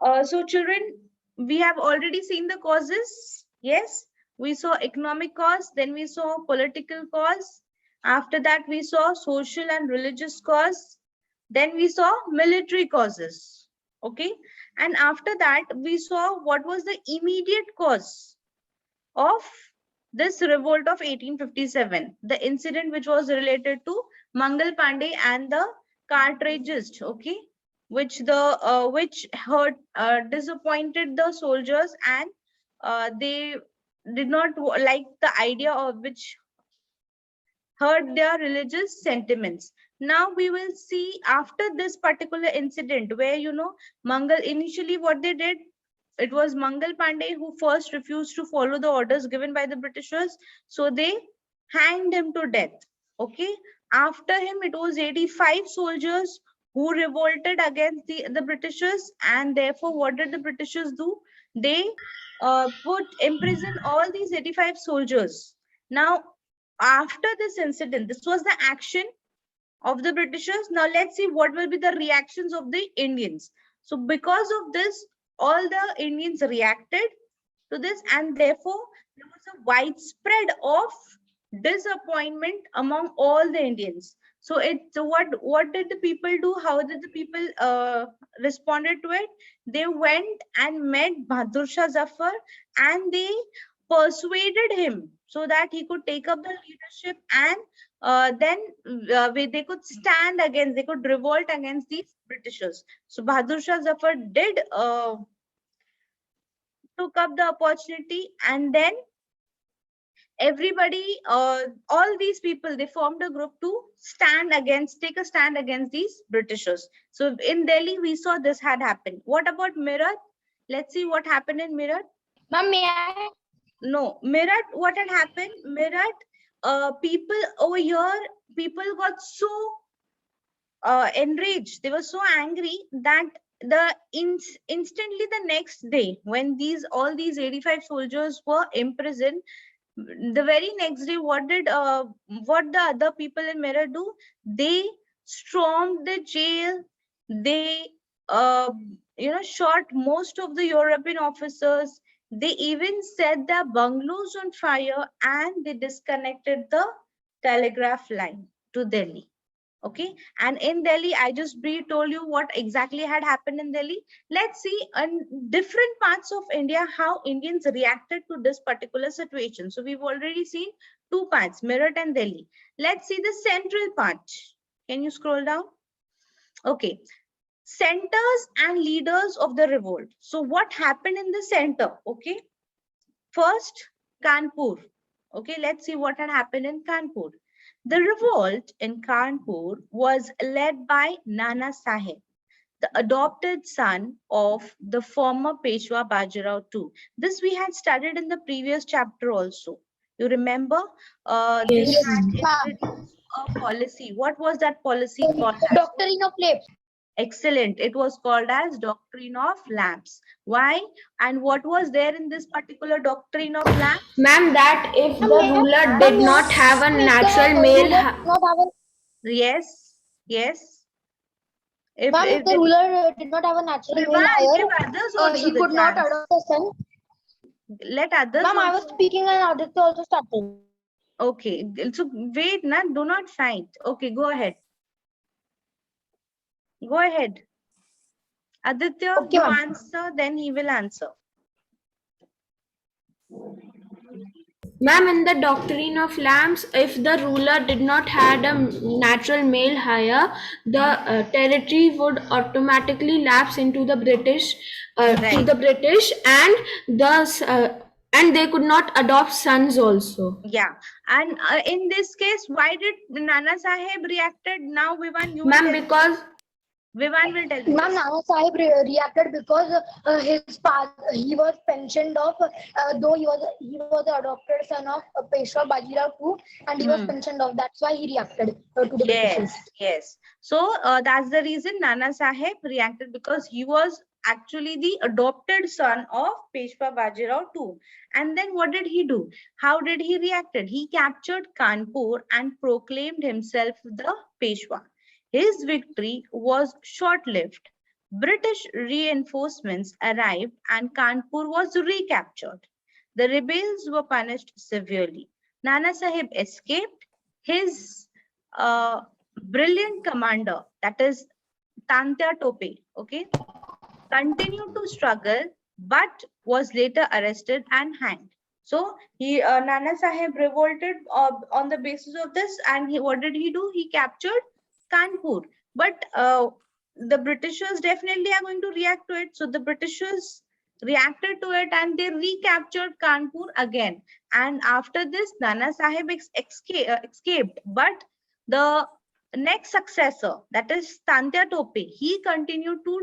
So children, we have already seen the causes. Yes, we saw economic cause, then we saw political cause. After that, we saw social and religious cause. Then we saw military causes. Okay. And after that, we saw what was the immediate cause of this revolt of 1857, the incident which was related to Mangal Pandey and the cartridgists, okay, which hurt, disappointed the soldiers, and they did not like the idea of which hurt their religious sentiments. Now we will see after this particular incident where, Mangal, initially what they did, it was Mangal Pandey who first refused to follow the orders given by the Britishers. So they hanged him to death. Okay. After him, it was 85 soldiers who revolted against the Britishers. And therefore, what did the Britishers do? They imprison all these 85 soldiers. Now, after this incident, this was the action of the Britishers. Now let's see what will be the reactions of the Indians. So because of this, all the Indians reacted to this, and therefore there was a widespread of disappointment among all the Indians. So what did the people do? How did the people responded to it? They went and met Bahadur Shah Zafar, and they persuaded him so that he could take up the leadership, and then they could stand against, they could revolt against these Britishers. So Bahadur Shah Zafar did took up the opportunity, and then everybody, all these people, they formed a group to take a stand against these Britishers. So in Delhi, we saw this had happened. What about Meerut? Let's see what happened in Meerut. Ma'am, may I? No, Meerut, what had happened? Meerut, people over here, people got so enraged. They were so angry that instantly the next day, when all these 85 soldiers were imprisoned, the very next day, what the other people in Meerut do? They stormed the jail. They shot most of the European officers. They even set their bungalows on fire, and they disconnected the telegraph line to Delhi. Okay, and in Delhi, I just told you what exactly had happened in Delhi. Let's see in different parts of India how Indians reacted to this particular situation. So we've already seen two parts, Meerut and Delhi. Let's see the central part. Can you scroll down? Okay, centers and leaders of the revolt. So what happened in the center? Okay, first Kanpur. Okay, let's see what had happened in Kanpur. The revolt in Kanpur was led by Nana Sahib, the adopted son of the former Peshwa Bajirao II. This we had studied in the previous chapter also. You remember? They had introduced a policy. What was that policy called? Doctrine of Lapse. Excellent. It was called as Doctrine of Lapse. Why? And what was there in this particular Doctrine of Lapse? Ma'am, that if the ruler did not have a natural male... Yes, yes. If the ruler did not have a natural male heir, he could not adopt a son. Let others. Ma'am, I was speaking and Aditya also started. Okay, so wait, do not fight. Okay, go ahead. Go ahead. Aditya, okay, you answer, then he will answer. Ma'am, in the Doctrine of Lapse, if the ruler did not have a natural male heir, the territory would automatically lapse into the British, to the British, and they could not adopt sons also. Yeah, and in this case, why did Nana Sahib reacted? Now, Vivan, you ma'am, because Vivan will tell you. Ma'am, Nana Sahib reacted because his father, he was pensioned off, though he was the adopted son of Peshwa Bajirao II, and he was pensioned off. That's why he reacted to the Britishers. Yes. So that's the reason Nana Sahib reacted, because he was actually the adopted son of Peshwa Bajirao II. And then what did he do? How did he reacted? He captured Kanpur and proclaimed himself the Peshwa. His victory was short-lived, British reinforcements arrived and Kanpur was recaptured. The rebels were punished severely. Nana Sahib escaped. His brilliant commander, that is Tantya Tope, okay, continued to struggle but was later arrested and hanged. So he Nana Sahib revolted on the basis of this, and what did he do? He captured Kanpur. But the Britishers definitely are going to react to it. So the Britishers reacted to it and they recaptured Kanpur again. And after this, Nana Sahib escaped. But the next successor, that is Tantya Tope, he continued to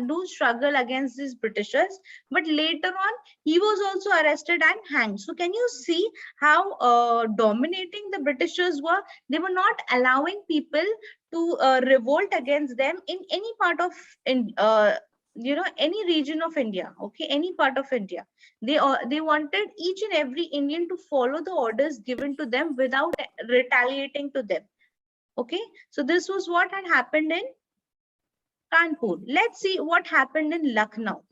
do struggle against these Britishers, but later on he was also arrested and hanged. So can you see how dominating the Britishers were? They were not allowing people to revolt against them in any part of any region of India, okay, any part of India. They wanted each and every Indian to follow the orders given to them without retaliating to them. Okay, so this was what had happened in Kanpur. Let's see what happened in Lucknow.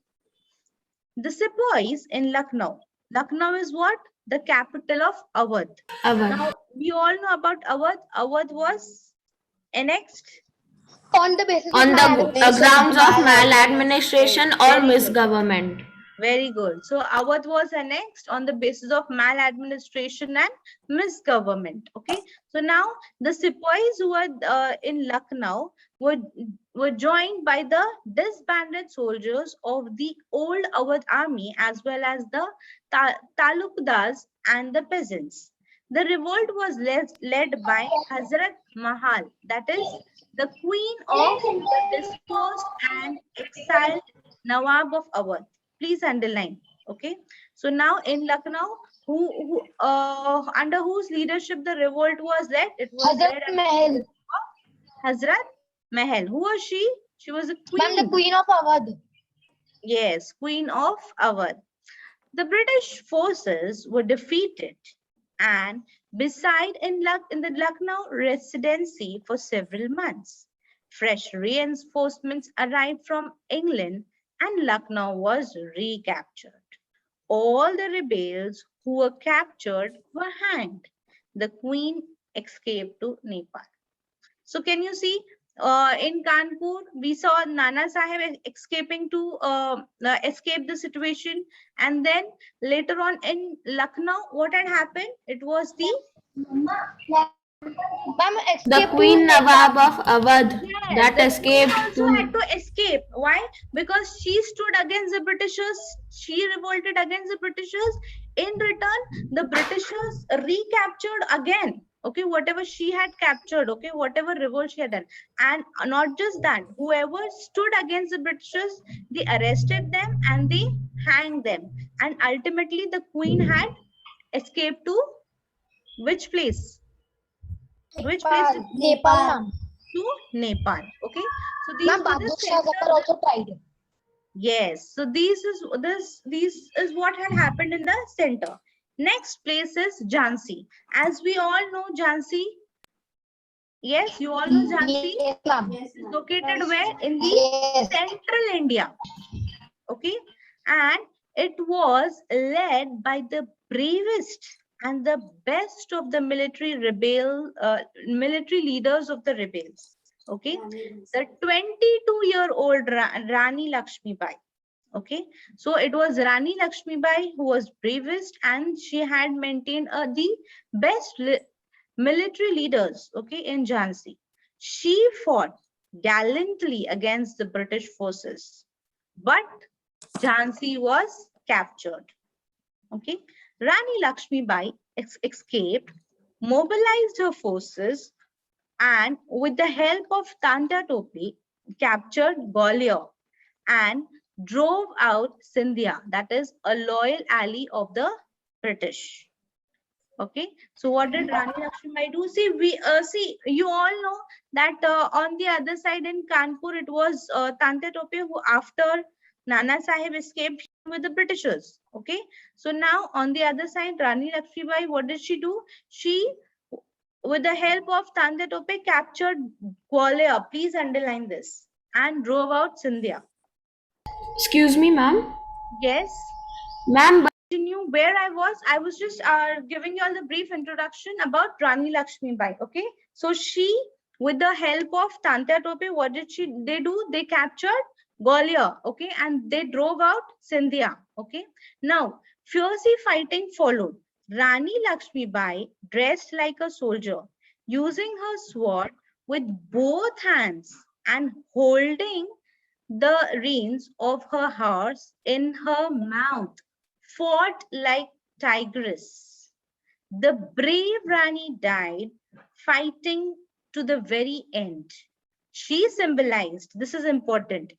The sepoys in Lucknow. Lucknow is what? The capital of Awadh. Now, we all know about Awadh. Awadh was annexed on the basis on of the grounds of maladministration or misgovernment. Very good. So Awadh was annexed on the basis of maladministration and misgovernment. Okay. So now the sepoys who were in Lucknow were joined by the disbanded soldiers of the old Awadh army as well as the talukdars and the peasants. The revolt was led by Hazrat Mahal, that is the queen of the dispossessed and exiled Nawab of Awadh. Please underline. Okay. So now in Lucknow, under whose leadership the revolt was led? It was led under Mahal. Hazrat Mahal. Who was she? She was a queen. Ma'am, the queen of Awadh. Yes, queen of Awadh. The British forces were defeated and beside in the Lucknow residency for several months. Fresh reinforcements arrived from England and Lucknow was recaptured. All the rebels who were captured were hanged. The queen escaped to Nepal. So can you see in Kanpur, we saw Nana Sahib escaping to escape the situation. And then later on in Lucknow, what had happened? It was the Queen Nawab of Awadh that escaped also had to escape. Why? Because she stood against the Britishers. She revolted against the Britishers. In return, the Britishers recaptured again. Okay, whatever she had captured, okay, whatever revolt she had done. And not just that, whoever stood against the Britishers, they arrested them and they hanged them. And ultimately, the queen had escaped to which place? Which place? Nepal. To Nepal. Okay. So these were the Zafar also tried. Yes. So these is what had happened in the center. Next place is Jhansi. As we all know, Jhansi. Yes, you all know Jhansi. Yes, ma'am. It's located where? In the central India. Okay. And it was led by the bravest and the best of the military leaders of the rebels. Okay. The 22-year-old Rani Lakshmi Bai. Okay, so it was Rani Lakshmi Bai who was bravest and she had maintained the best military leaders, okay, in Jhansi. She fought gallantly against the British forces, but Jhansi was captured. Okay, Rani Lakshmi Bai escaped, mobilized her forces, and with the help of Tantya Tope, captured Gwalior and drove out Scindia, that is a loyal ally of the British. Okay, so what did Rani Lakshmi do? See, you all know that on the other side in Kanpur, it was Tantya Tope who, after Nana Sahib escaped with the Britishers. Okay, so now on the other side, Rani Lakshmi Bai, what did she do? She, with the help of Tantya Tope, captured Gwalior. Please underline this. and drove out Scindia. Excuse me, ma'am. Yes. Ma'am, Continue where I was just giving you all the brief introduction about Rani Lakshmi Bai. Okay, so she, with the help of Tantya Tope, what did they do? They captured Gwalior, okay, and they drove out Scindia. Okay, now fierce fighting followed. Rani Lakshmi Bai, dressed like a soldier, using her sword with both hands and holding the reins of her horse in her mouth, fought like tigress. The brave Rani died fighting to the very end. She symbolized, this is important.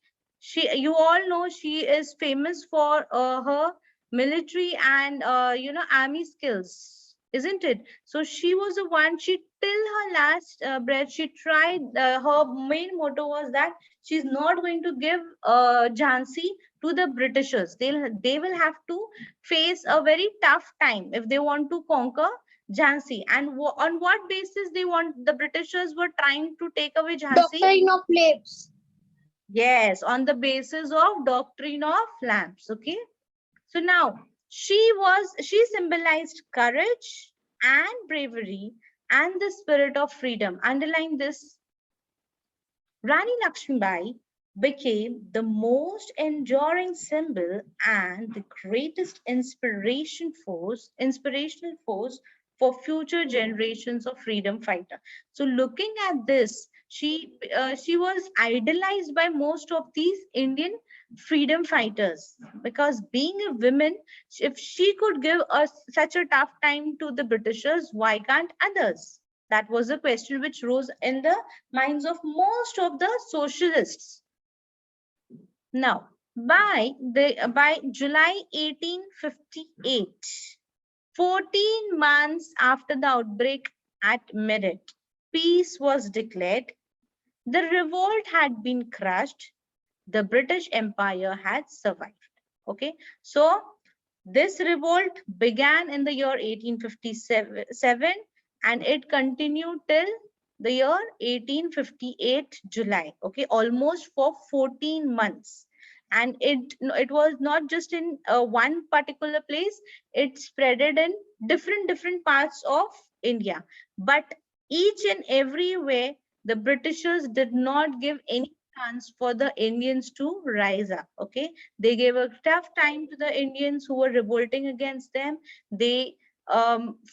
You all know she is famous for her military and army skills, isn't it? So she was the one. She till her last breath, she tried. Her main motto was that she's not going to give Jhansi to the Britishers. They will have to face a very tough time if they want to conquer Jhansi. And on what basis the Britishers were trying to take away Jhansi? Doctrine of Lapse. Yes, on the basis of doctrine of lamps. Okay. So now she symbolized courage and bravery and the spirit of freedom. Underline this. Rani Lakshmibai became the most enduring symbol and the greatest inspirational force for future generations of freedom fighter. So looking at this, she was idolized by most of these Indian freedom fighters, because being a woman, if she could give us such a tough time to the Britishers, why can't others? That was the question which rose in the minds of most of the socialists. Now, by July 1858, 14 months after the outbreak at Meerut, peace was declared. The revolt had been crushed. The British Empire had survived. Okay, so this revolt began in the year 1857 and it continued till the year 1858 July. Okay, almost for 14 months. And it was not just in one particular place, it spreaded in different parts of India. But each and every way, the Britishers did not give any chance for the Indians to rise up. Okay, they gave a tough time to the Indians who were revolting against them. They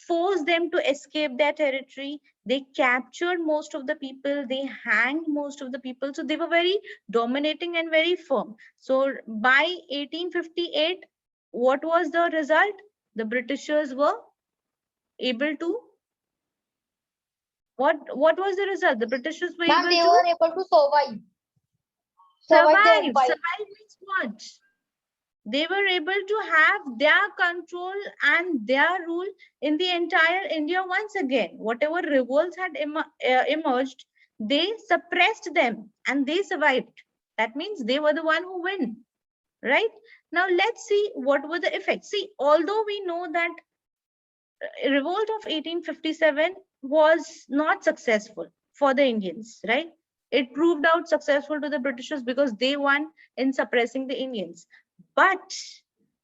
forced them to escape their territory. They captured most of the people. They hanged most of the people. So they were very dominating and very firm. So by 1858, what was the result? The Britishers were able to, what was the result? The Britishers were able They to were able to survive. survive. Survive means what? They were able to have their control and their rule in the entire India once again. Whatever revolts had emerged, they suppressed them and they survived. That means they were the one who win, right? Now let's see what were the effects. See, although we know that revolt of 1857 was not successful for the Indians, right? It proved out successful to the Britishers because they won in suppressing the Indians. But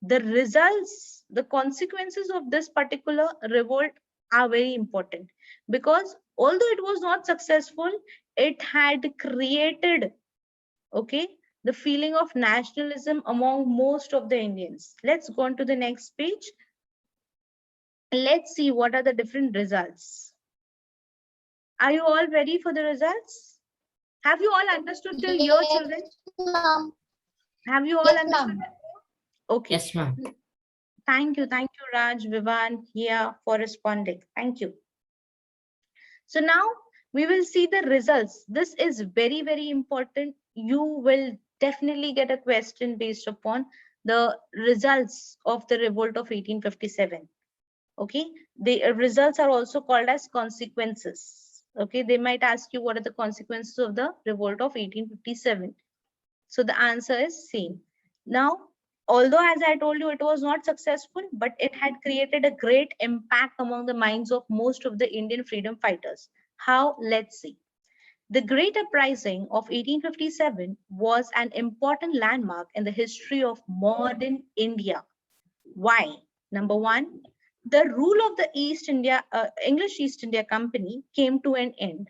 the results, the consequences of this particular revolt are very important, because although it was not successful, it had created, okay, the feeling of nationalism among most of the Indians. Let's go on to the next page. Let's see what are the different results. Are you all ready for the results? Have you all understood till here, children? Have you all understood? Okay. Yes, ma'am. Thank you, Raj, Vivan, here for responding. Thank you. So now we will see the results. This is very, very important. You will definitely get a question based upon the results of the revolt of 1857. Okay, the results are also called as consequences. Okay, they might ask you what are the consequences of the revolt of 1857. So the answer is same. Now, although as I told you, it was not successful, but it had created a great impact among the minds of most of the Indian freedom fighters. How? Let's see. The Great Uprising of 1857 was an important landmark in the history of modern India. Why? Number one, the rule of the English East India Company came to an end.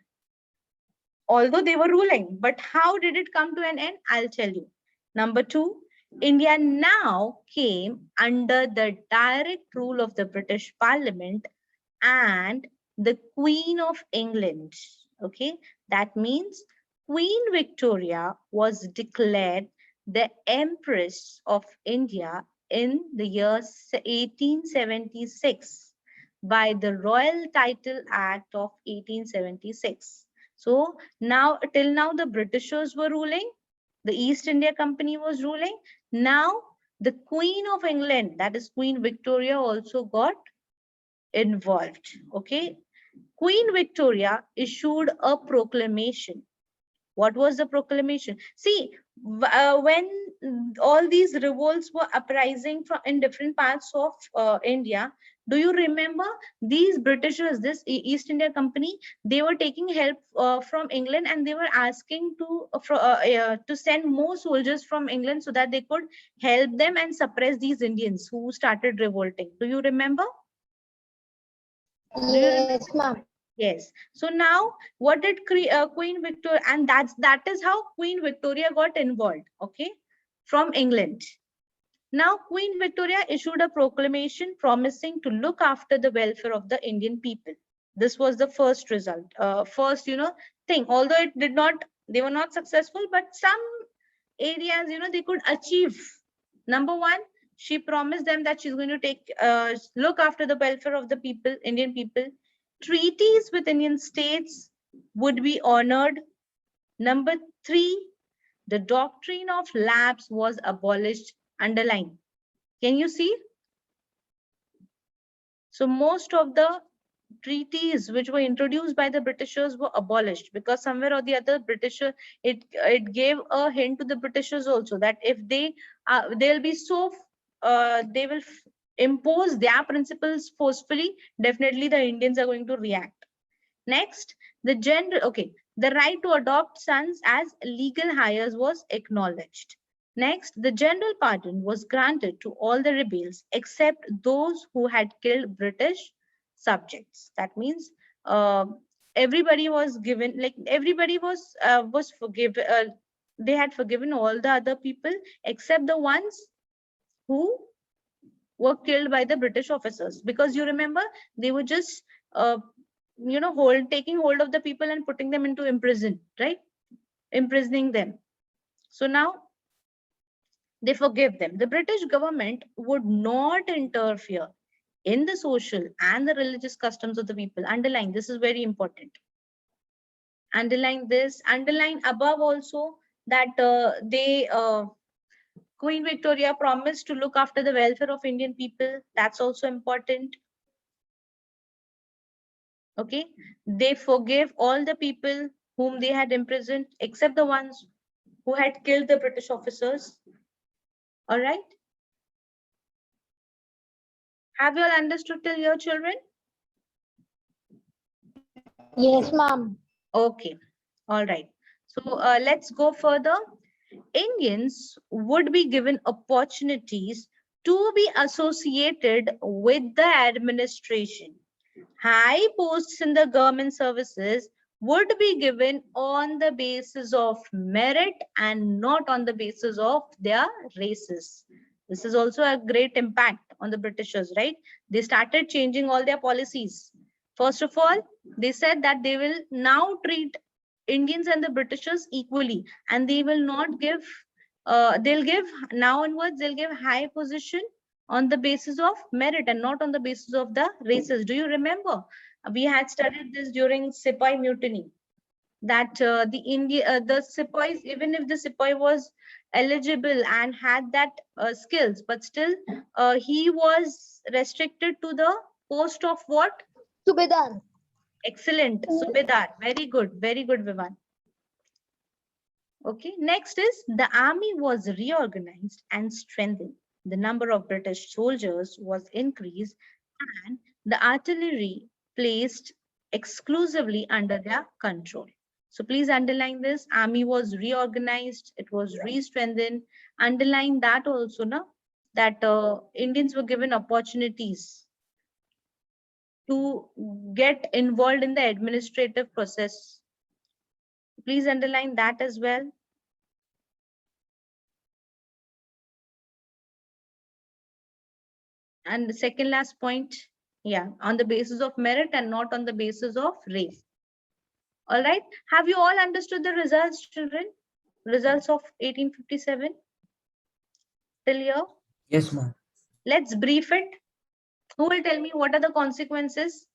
Although they were ruling, but how did it come to an end? I'll tell you. Number two, India now came under the direct rule of the British Parliament and the Queen of England. Okay, that means Queen Victoria was declared the Empress of India in the year 1876 by the Royal Title Act of 1876. So now, till now, the Britishers were ruling, the East India Company was ruling. Now, the Queen of England, that is Queen Victoria, also got involved. Okay, Queen Victoria issued a proclamation. What was the proclamation? See, when all these revolts were uprising from in different parts of India, do you remember these Britishers, this East India Company, they were taking help from England, and they were asking to send more soldiers from England so that they could help them and suppress these Indians who started revolting. Do you remember? Yes, ma'am. Yes. So now, what did Queen Victoria, and that is how Queen Victoria got involved. Okay, from England. Now, Queen Victoria issued a proclamation promising to look after the welfare of the Indian people. This was the first result, first, thing. Although it did not, they were not successful, but some areas, they could achieve. Number one, she promised them that she's going to look after the welfare of the people, Indian people. Treaties with Indian states would be honored. Number three, the doctrine of lapse was abolished. Underline. Can you see? So most of the treaties which were introduced by the Britishers were abolished, because somewhere or the other it gave a hint to the Britishers also that if they'll be they will impose their principles forcefully, definitely the Indians are going to react. Next, the right to adopt sons as legal heirs was acknowledged. Next, the general pardon was granted to all the rebels except those who had killed British subjects. That means everybody was given, like everybody was forgiven. They had forgiven all the other people except the ones who were killed by the British officers, because you remember they were just taking hold of the people and putting them into imprison, right? Imprisoning them. So now they forgive them. The British government would not interfere in the social and the religious customs of the people. Underline, this is very important. Underline this, underline above also that Queen Victoria promised to look after the welfare of Indian people. That's also important. Okay, they forgave all the people whom they had imprisoned except the ones who had killed the British officers. All right. Have you all understood till here, children? Yes, ma'am. Okay. All right. So let's go further. Indians would be given opportunities to be associated with the administration. High posts in the government services would be given on the basis of merit and not on the basis of their races. This is also a great impact on the Britishers, right? They started changing all their policies. First of all, they said that they will now treat Indians and the Britishers equally, and they will not give, they'll give, now onwards, they'll give high position on the basis of merit and not on the basis of the races. Do you remember? We had studied this during Sepoy mutiny, that the Sepoys, even if the Sepoy was eligible and had that skills, but still he was restricted to the post of what? Subedar. Excellent, Subedar. Very good, Vivan. Okay, next is the army was reorganized and strengthened. The number of British soldiers was increased and the artillery placed exclusively under their control. So please underline this. Army was reorganized. It was re-strengthened. Underline that also, na, that Indians were given opportunities to get involved in the administrative process. Please underline that as well. And the second last point, yeah, on the basis of merit and not on the basis of race. All right. Have you all understood the results, children? Results of 1857 till here? Yes, ma'am. Let's brief it. Who will tell me what are the consequences?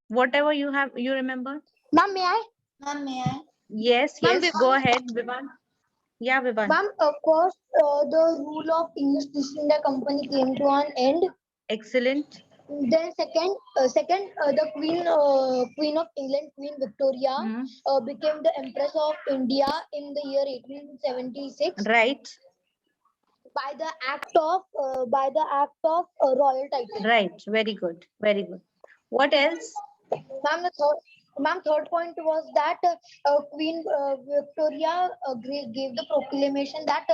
Whatever you remember. Ma'am, may I? Ma'am, may I? Yes, Ma'am, yes. Go ahead, Vivan. Yeah, Vivan. Ma'am, of course, the rule of English East India Company came to an end. Excellent. Then the Queen of England, Queen Victoria, became the Empress of India in the year 1876 Right. by the act of royal title. Right. Very good. Very good. What else? Ma'am, third point was that Queen Victoria gave the proclamation that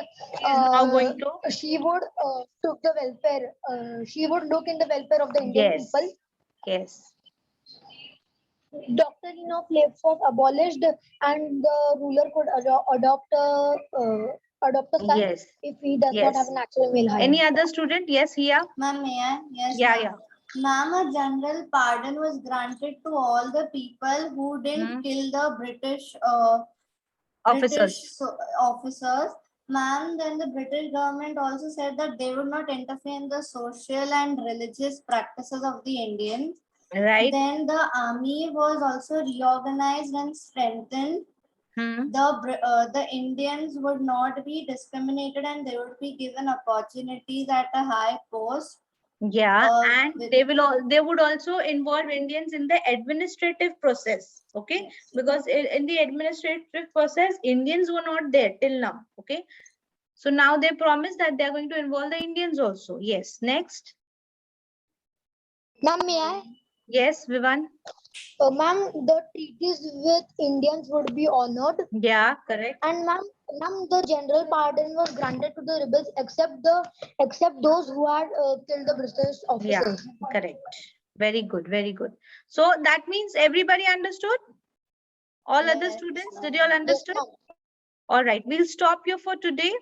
Now going to? she would took the welfare. She would look in the welfare of the Indian Yes. people. Yes. Doctrine of slaves was abolished, and the ruler could adopt a son Yes. if he does not Yes. have an actual male hire. Any other student? Yes, here. Ma'am, may I? Yes, Yeah, ma'am. yeah. Ma'am, a general pardon was granted to all the people who didn't kill the British Officers. officers. Ma'am, then the British government also said that they would not interfere in the social and religious practices of the Indians. Right. Then the army was also reorganized and strengthened. The Indians would not be discriminated and they would be given opportunities at a high post. Yeah, and they would also involve Indians in the administrative process. Okay, yes. Because in the administrative process, Indians were not there till now. Okay, so now they promise that they are going to involve the Indians also. Yes. Next. Ma'am, may I? Yes, Vivan. Ma'am, the treaties with Indians would be honored. Yeah, correct. And ma'am, the general pardon was granted to the rebels except those who had killed the British officers. Yeah, correct. Very good, very good. So that means everybody understood? All other students, did you all understood? Yes, all right, we'll stop here for today.